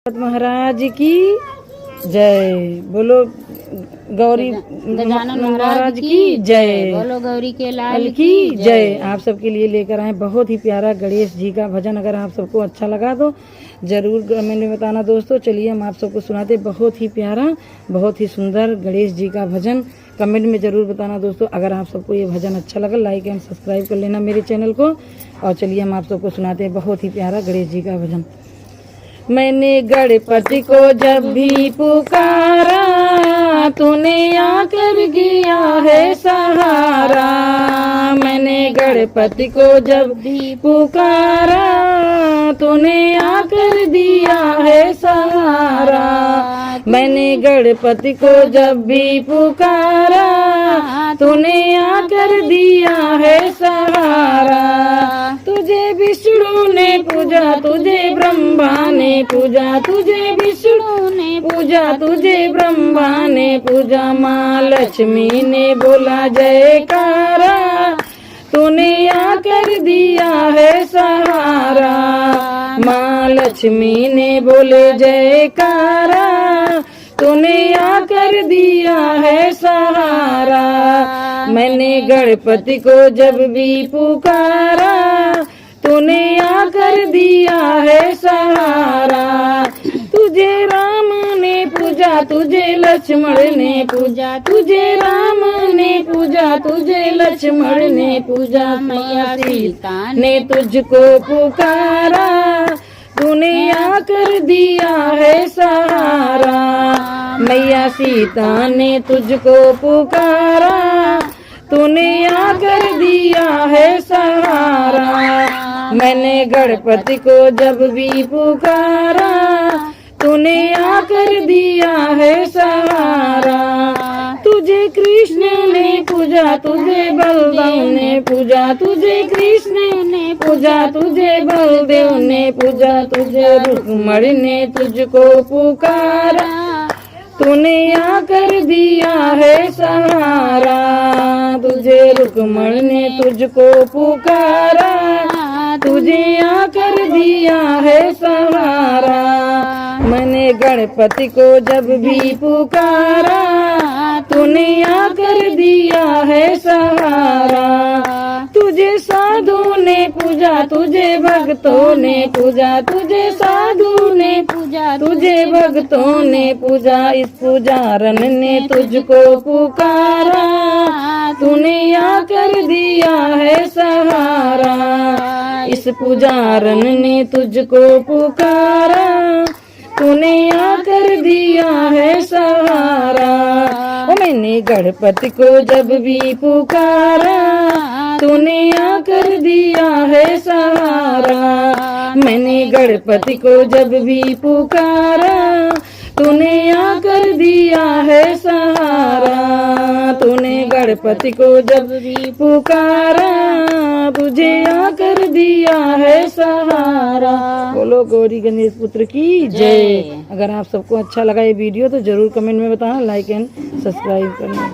महाराज की जय। बोलो गौरी गजानन महाराज की जय। बोलो गौरी के लाल की जय। आप सबके लिए लेकर आए बहुत ही प्यारा गणेश जी का भजन। अगर आप सबको अच्छा लगा तो जरूर कमेंट में बताना दोस्तों। चलिए हम आप सबको सुनाते बहुत ही प्यारा बहुत ही सुंदर गणेश जी का भजन। कमेंट में जरूर बताना दोस्तों। अगर आप सबको ये भजन अच्छा लगा लाइक एंड सब्सक्राइब कर लेना मेरे चैनल को। और चलिए हम आप सबको सुनाते हैं बहुत ही प्यारा गणेश जी का भजन। मैंने गणपति को जब भी पुकारा तूने आकर दिया है सहारा। मैंने गणपति को जब भी पुकारा तूने आकर दिया है सहारा। मैंने गणपति को जब भी पुकारा तूने आकर दिया है सहारा। तुझे विष्णु ने पूजा तुझे ब्रह्मा ने पूजा तुझे विष्णु ने पूजा तुझे ब्रह्मा ने पूजा। माँ लक्ष्मी ने बोला जयकारा तूने आकर दिया है सहारा। माँ लक्ष्मी ने बोले जयकारा तूने आकर दिया है सहारा। मैंने गणपति को जब भी पुकारा तूने आकर दिया है सहारा। तुझे राम ने पूजा तुझे लक्ष्मण ने पूजा तुझे राम ने पूजा तुझे लक्ष्मण ने पूजा। मैया सीता ने तुझको पुकारा तूने आकर दिया है सहारा। मैया सीता ने तुझको पुकारा तूने आकर दिया है सहारा। मैंने गणपति को जब भी पुकारा तूने आकर दिया है सहारा। तुझे कृष्ण ने पूजा तुझे बलदेव ने पूजा तुझे कृष्ण ने पूजा तुझे बलदेव ने पूजा। तुझे रुक्मणी ने तुझको पुकारा तूने आकर दिया है सहारा। तुझे रुक्मणी ने तुझको पुकारा तुझे आकर दिया है सहारा। मैंने गणपति को जब भी पुकारा तूने आकर दिया है सहारा। तुझे साधु ने पूजा तुझे भक्तों ने पूजा तुझे साधु ने पूजा तुझे भक्तों ने पूजा। इस पुजारन ने तुझको पुकारा तूने आकर दिया है सहारा। इस पुजारन ने तुझको पुकारा तूने आकर दिया है सहारा। मैंने गणपति को जब भी पुकारा तूने आकर दिया है सहारा। मैंने गणपति को जब भी पुकारा तूने आकर दिया है सहारा। तूने गणपति को जब भी पुकारा तुझे आकर दिया है सहारा। बोलो गौरी गणेश पुत्र की जय। अगर आप सबको अच्छा लगा ये वीडियो तो जरूर कमेंट में बताना लाइक एंड सब्सक्राइब करना।